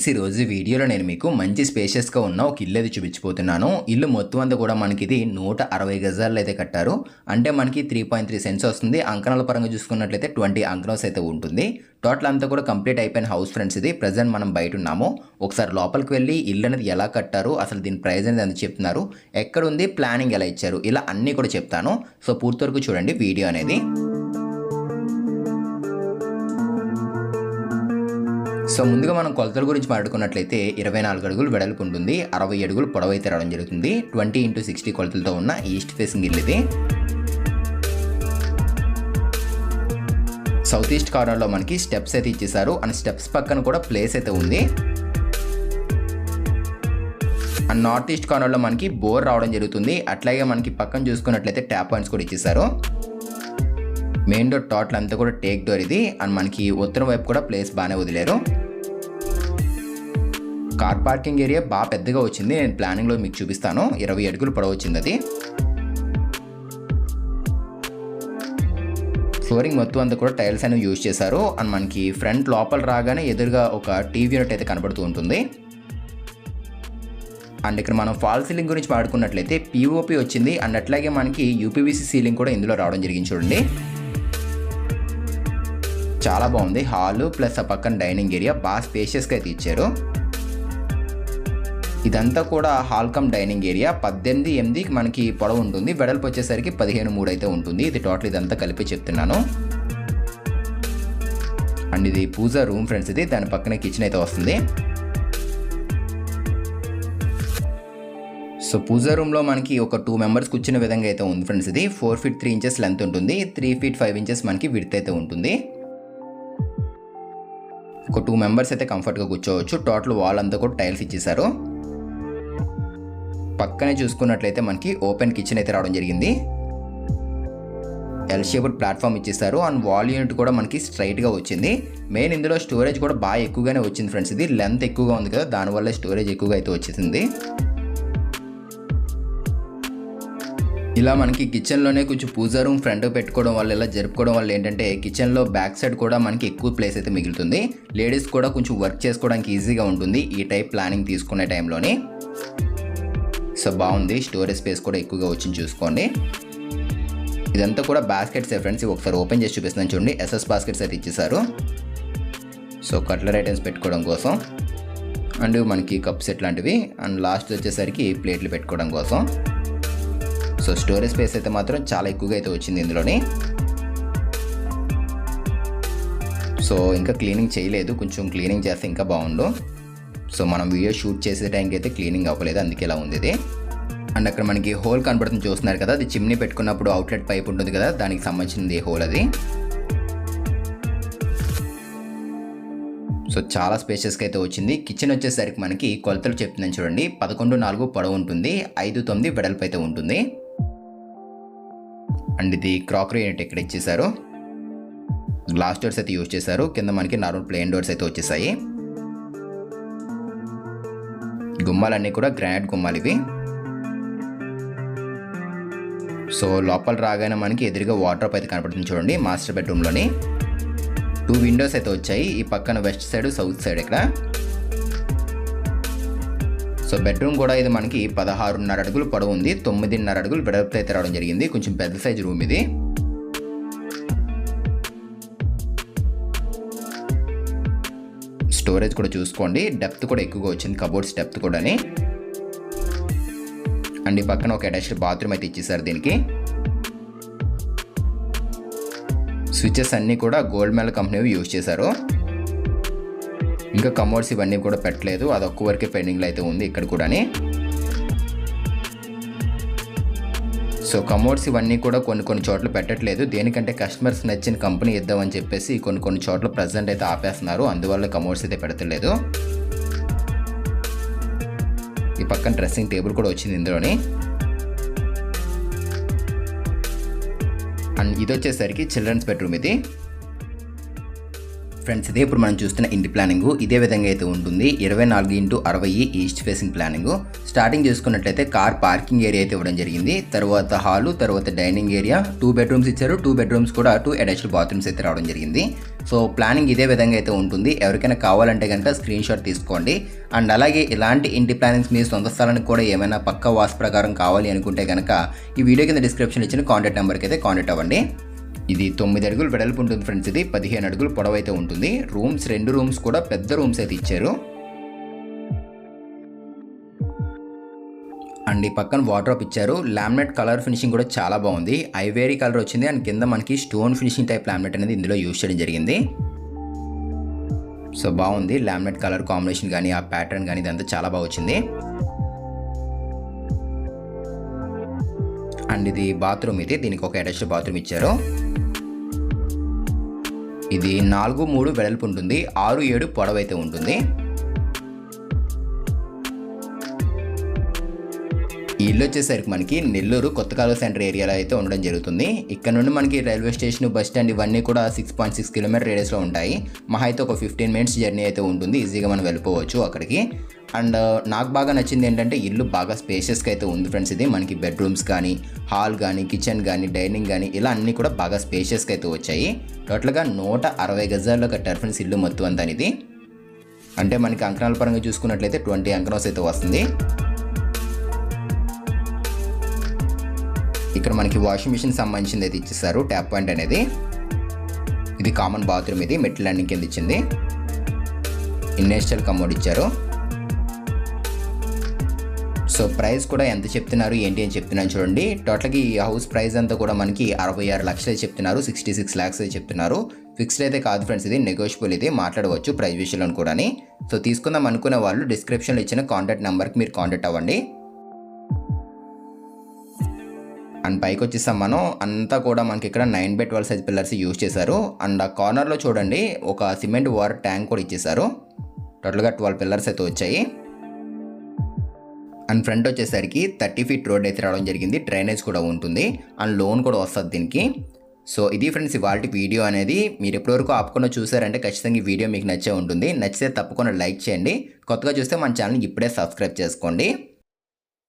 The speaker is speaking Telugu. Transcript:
ఫ్రెండ్స్, ఈరోజు వీడియోలో నేను మీకు మంచి స్పేషియస్గా ఉన్న ఒక ఇల్లు అయితే చూపించిపోతున్నాను. ఇల్లు మొత్తం అంతా కూడా మనకి ఇది 160 గజాల్లో అయితే కట్టారు. అంటే మనకి 3.3 సెంట్స్ వస్తుంది. అంకణాల పరంగా చూసుకున్నట్లయితే 20 అంకణాస్ అయితే ఉంటుంది. టోటల్ అంతా కూడా కంప్లీట్ అయిపోయిన హౌస్ ఫ్రెండ్స్ ఇది. ప్రజెంట్ మనం బయట ఉన్నాము. ఒకసారి లోపలికి వెళ్ళి ఇల్లు అనేది ఎలా కట్టారు, అసలు దీని ప్రైస్ అనేది ఎంత చెప్తున్నారు, ఎక్కడ ఉంది, ప్లానింగ్ ఎలా ఇచ్చారు, ఇలా అన్నీ కూడా చెప్తాను. సో పూర్తి వరకు చూడండి వీడియో అనేది. సో ముందుగా మనం కొలతల గురించి మాట్లాడుకున్నట్లయితే 24 అడుగులు వెడల్పు ఉంటుంది, 60 అడుగులు పొడవు అయితే రావడం జరుగుతుంది. 20x60 కొలతలతో ఉన్న ఈస్ట్ ఫేసింగ్ ఇల్లు ఇది. సౌత్ ఈస్ట్ కార్నర్లో మనకి స్టెప్స్ అయితే ఇచ్చేసారు. అండ్ స్టెప్స్ పక్కన కూడా ప్లేస్ అయితే ఉంది. అండ్ నార్త్ ఈస్ట్ కార్నర్లో మనకి బోర్ రావడం జరుగుతుంది. అట్లాగే మనకి పక్కన చూసుకున్నట్లయితే ట్యాప్ పాయింట్స్ కూడా ఇచ్చేసారు. మెయిన్ డోర్ టోటల్ అంతా కూడా టేక్ డోర్ ఇది. అండ్ మనకి ఉత్తరం వైపు కూడా ప్లేస్ బాగానే వదిలేరు. కార్ పార్కింగ్ ఏరియా బాగా పెద్దగా వచ్చింది. నేను ప్లానింగ్లో మీకు చూపిస్తాను. 20 అడుగులు పొడవు వచ్చింది అది. ఫ్లోరింగ్ మొత్తం అంతా కూడా టైల్స్ అనేవి యూజ్ చేశారు. అండ్ మనకి ఫ్రంట్ లోపల రాగానే ఎదురుగా ఒక టీవీ యూనిట్ అయితే కనబడుతూ ఉంటుంది. అండ్ ఇక్కడ మనం ఫాల్ సీలింగ్ గురించి మాట్లాడుకున్నట్లయితే పిఓపి వచ్చింది. అండ్ అట్లాగే మనకి యూపీవీసీ సీలింగ్ కూడా ఇందులో రావడం జరిగింది. చూడండి, చాలా బాగుంది. హాల్ ప్లస్ ఆ పక్కన డైనింగ్ ఏరియా బాగా స్పేషియస్గా అయితే ఇచ్చారు. ఇదంతా కూడా హాల్ కమ్ డైనింగ్ ఏరియా. 18.8 మనకి పొడవు ఉంటుంది. వెడల్పు వచ్చేసరికి 15.3 అయితే ఉంటుంది. ఇది టోటల్ ఇదంతా కలిపి చెప్తున్నాను. అండ్ ఇది పూజా రూమ్ ఫ్రెండ్స్ ఇది. దాని పక్కనే కిచెన్ అయితే వస్తుంది. సో పూజా రూమ్లో మనకి ఒక 2 మెంబర్స్ కూర్చునే విధంగా అయితే ఉంది ఫ్రెండ్స్ ఇది. 4 feet 3 inches లెంత్ ఉంటుంది. 3 feet 5 inches మనకి విడ్త్ అయితే ఉంటుంది. ఒక 2 మెంబర్స్ అయితే కంఫర్ట్గా కూర్చోవచ్చు. టోటల్ వాల్ అంతా కూడా టైల్స్ ఇచ్చేసారు. పక్కనే చూసుకున్నట్లయితే మనకి ఓపెన్ కిచెన్ అయితే రావడం జరిగింది. ఎల్ షేప్డ్ ప్లాట్ఫామ్ ఇచ్చేసారు. అండ్ వాల్ యూనిట్ కూడా మనకి స్ట్రైట్గా వచ్చింది. మెయిన్ ఇందులో స్టోరేజ్ కూడా బాగా ఎక్కువగానే వచ్చింది ఫ్రెండ్స్ ఇది. లెంత్ ఎక్కువగా ఉంది కదా, దానివల్ల స్టోరేజ్ ఎక్కువగా అయితే వచ్చేసింది. ఇలా మనకి కిచెన్లోనే కొంచెం పూజా రూమ్ ఫ్రంట్ పెట్టుకోవడం వల్ల, ఇలా జరుపుకోవడం వల్ల ఏంటంటే కిచెన్లో బ్యాక్ సైడ్ కూడా మనకి ఎక్కువ ప్లేస్ అయితే మిగులుతుంది. లేడీస్ కూడా కొంచెం వర్క్ చేసుకోవడానికి ఈజీగా ఉంటుంది ఈ టైప్ ప్లానింగ్ తీసుకునే టైంలోని. సో బాగుంది. స్టోరేజ్ స్పేస్ కూడా ఎక్కువగా వచ్చింది చూసుకోండి. ఇదంతా కూడా బాస్కెట్స్ ఫ్రెండ్స్. ఒకసారి ఓపెన్ చేసి చూపిస్తున్నాను చూడండి. ఎస్ఎస్ బాస్కెట్స్ అయితే ఇచ్చేసారు. సో కట్లర్ ఐటమ్స్ పెట్టుకోవడం కోసం. అండ్ మనకి కప్ సెట్ లాంటివి. అండ్ లాస్ట్ వచ్చేసరికి ప్లేట్లు పెట్టుకోవడం కోసం. సో స్టోరేజ్ స్పేస్ అయితే మాత్రం చాలా ఎక్కువగా అయితే వచ్చింది ఇందులోని. సో ఇంకా క్లీనింగ్ చేయలేదు, కొంచెం క్లీనింగ్ చేస్తే ఇంకా బాగుండు. సో మనం వీడియో షూట్ చేసే టైంకి అయితే క్లీనింగ్ అవ్వలేదు, అందుకే ఇలా ఉంది ఇది. అండ్ అక్కడ మనకి హోల్ కనబడుతుంది చూస్తున్నారు కదా, అది చిమ్నీ పెట్టుకున్నప్పుడు అవుట్లెట్ పైప్ ఉంటుంది కదా, దానికి సంబంధించింది హోల్ అది. సో చాలా స్పేషియస్గా అయితే వచ్చింది. కిచెన్ వచ్చేసరికి మనకి కొలతలు చెప్తుందని చూడండి. 11.4 పొడవు ఉంటుంది, 5.9 వెడల్పు అయితే ఉంటుంది. అండ్ ఇది క్రాకరీ యూనిట్ ఇక్కడ ఇచ్చేసారు. గ్లాస్ డోర్స్ అయితే యూజ్ చేశారు. కింద మనకి నార్మల్ ప్లెయిన్ డోర్స్ అయితే వచ్చేసాయి. గుమ్మాలన్నీ కూడా గ్రానైట్ గుమ్మాలు ఇవి. సో లోపల రాగానే మనకి ఎదురుగా వార్డ్రోబ్ అయితే కనపడుతుంది చూడండి. మాస్టర్ బెడ్రూమ్లోని 2 విండోస్ అయితే వచ్చాయి. ఈ పక్కన వెస్ట్ సైడ్, సౌత్ సైడ్ ఇక్కడ. సో బెడ్రూమ్ కూడా ఇది మనకి 16.5 అడుగులు పొడవు ఉంది, 9.5 అడుగులు వెడల్పు అయితే రావడం జరిగింది. కొంచెం పెద్ద సైజ్ రూమ్ ఇది. స్టోరేజ్ కూడా చూసుకోండి. డెప్త్ కూడా ఎక్కువగా వచ్చింది, కబోర్డ్స్ డెప్త్ కూడాని. అండ్ ఈ పక్కన ఒక అటాచ్డ్ బాత్రూమ్ అయితే ఇచ్చేసారు దీనికి. స్విచెస్ అన్నీ కూడా గోల్డ్ మెల్ కంపెనీ యూజ్ చేశారు. ఇంకా కమోడ్స్ ఇవన్నీ కూడా పెట్టలేదు, అది ఒక్క వరకే పెండింగ్లో అయితే ఉంది ఇక్కడ కూడాని. సో కమోడ్స్ ఇవన్నీ కూడా కొన్ని చోట్ల పెట్టట్లేదు. దేనికంటే కస్టమర్స్ నచ్చిన కంపెనీ ఇద్దామని చెప్పేసి కొన్ని చోట్ల ప్రజెంట్ అయితే ఆపేస్తున్నారు. అందువల్ల కమోడ్స్ అయితే పెడతలేదు. ఈ పక్కన డ్రెస్సింగ్ టేబుల్ కూడా వచ్చింది ఇందులోని. అండ్ ఇది వచ్చేసరికి చిల్డ్రన్స్ బెడ్రూమ్ ఇది. ఫ్రెండ్స్, ఇదే ఇప్పుడు మనం చూస్తున్న ఇంటి ప్లానింగ్ ఇదే విధంగా అయితే ఉంటుంది. 24x60 east facing planning. Starting చూసుకున్నట్లయితే కార్ పార్కింగ్ ఏరియా అయితే ఇవ్వడం జరిగింది. తర్వాత హాలు, తర్వాత డైనింగ్ ఏరియా, 2 బెడ్రూమ్స్ ఇచ్చారు. 2 బెడ్రూమ్స్ కూడా 2 అటాచ్డ్ బాత్రూమ్స్ అయితే రావడం జరిగింది. సో ప్లానింగ్ ఇదే విధంగా అయితే ఉంటుంది. ఎవరికైనా కావాలంటే కనుక స్క్రీన్ షాట్ తీసుకోండి. అండ్ అలాగే ఇలాంటి ఇంటి ప్లానింగ్స్ మీ సొంత స్థలానికి కూడా ఏమైనా పక్కా వాస్తు ప్రకారం కావాలి అనుకుంటే కనుక ఈ వీడియో కింద డిస్క్రిప్షన్ ఇచ్చిన కాంటాక్ట్ నెంబర్కి అయితే కాంటాక్ట్ అవ్వండి. ఇది 9 అడుగులు వెడల్పు ఉంటుంది ఫ్రెండ్స్. ఇది 15 అడుగులు పొడవు అయితే ఉంటుంది. రూమ్స్ 2 రూమ్స్ కూడా పెద్ద రూమ్స్ అయితే ఇచ్చారు. అండ్ ఈ పక్కన వార్డ్రోబ్ ఇచ్చారు. లామినేట్ కలర్ ఫినిషింగ్ కూడా చాలా బాగుంది. ఐవేరీ కలర్ వచ్చింది. అండ్ కింద మనకి స్టోన్ ఫినిషింగ్ టైప్ లామినేట్ అనేది ఇందులో యూజ్ చేయడం జరిగింది. సో బాగుంది. లామినేట్ కలర్ కాంబినేషన్ కానీ ఆ ప్యాటర్న్ కానీ ఇదంతా చాలా బాగా వచ్చింది. అండ్ ఇది బాత్రూమ్. ఇది దీనికి ఒక అటాచ్డ్ బాత్రూమ్ ఇచ్చారు. ఇది 4-3 వెడల్పు ఉంటుంది. 6-7 పొడవు అయితే ఉంటుంది. ఈ ఇల్లు వచ్చేసరికి మనకి నెల్లూరు కొత్త కాలువ సెంటర్ ఏరియాలో అయితే ఉండడం జరుగుతుంది. ఇక్కడ నుండి మనకి రైల్వే స్టేషన్, బస్ స్టాండ్ ఇవన్నీ కూడా 6.6 కిలోమీటర్ రేడియస్లో ఉంటాయి. మహా అయితే ఒక 15 మినిట్స్ జర్నీ అయితే ఉంటుంది. ఈజీగా మనం వెళ్ళిపోవచ్చు అక్కడికి. అండ్ నాకు బాగా నచ్చింది ఏంటంటే ఇల్లు బాగా స్పేషియస్గా అయితే ఉంది ఫ్రెండ్స్. ఇది మనకి బెడ్రూమ్స్ కానీ, హాల్ కానీ, కిచెన్ కానీ, డైనింగ్ కానీ ఇలా అన్నీ కూడా బాగా స్పేషియస్గా అయితే వచ్చాయి. టోటల్గా 160 గజాల్లో కట్టారు ఫ్రెండ్స్ ఇల్లు మొత్తం అంతా. ఇది అంటే మనకి అంకణాల పరంగా చూసుకున్నట్లయితే 20 అంకణాస్ అయితే వస్తుంది. ఇక్కడ మనకి వాషింగ్ మిషన్ సంబంధించింది అయితే ఇచ్చేసారు. ట్యాప్ పాయింట్ అనేది. ఇది కామన్ బాత్రూమ్. ఇది మెట్ల ల్యాండింగ్ కింద ఇచ్చింది. ఇండస్ట్రియల్ కమోడ్ ఇచ్చారు. సో ప్రైస్ కూడా ఎంత చెప్తున్నారు ఏంటి అని చెప్తున్నాను చూడండి. టోటల్గా ఈ హౌస్ ప్రైస్ అంతా కూడా మనకి 66 లక్షలు చెప్తున్నారు. 66 lakhs అయితే చెప్తున్నారు. ఫిక్స్డ్ అయితే కాదు ఫ్రెండ్స్. ఇది నెగోషియబుల్. ఇది మాట్లాడవచ్చు ప్రైస్ విషయంలో కూడా. సో తీసుకుందాం అనుకునే వాళ్ళు డిస్క్రిప్షన్లో ఇచ్చిన కాంటాక్ట్ నెంబర్కి మీరు కాంటాక్ట్ అవ్వండి. అండ్ పైకి వచ్చేసాం మనం. అంతా కూడా మనకి ఇక్కడ 9x12 సైజ్ పిల్లర్స్ యూజ్ చేశారు. అండ్ ఆ కార్నర్లో చూడండి ఒక సిమెంట్ వాటర్ ట్యాంక్ కూడా ఇచ్చేసారు. టోటల్గా 12 పిల్లర్స్ అయితే వచ్చాయి. అండ్ ఫ్రంట్ వచ్చేసరికి 30 feet రోడ్ అయితే రావడం జరిగింది. డ్రైనేజ్ కూడా ఉంటుంది. అండ్ లోన్ కూడా వస్తుంది దీనికి. సో ఇది ఫ్రెండ్స్ ఇవాల్టి వీడియో అనేది. మీరు ఎప్పటివరకు ఆపకుండా చూసారంటే ఖచ్చితంగా ఈ వీడియో మీకు నచ్చే ఉంటుంది. నచ్చితే తప్పకుండా లైక్ చేయండి. కొత్తగా చూస్తే మన ఛానల్ని ఇప్పుడే సబ్స్క్రైబ్ చేసుకోండి.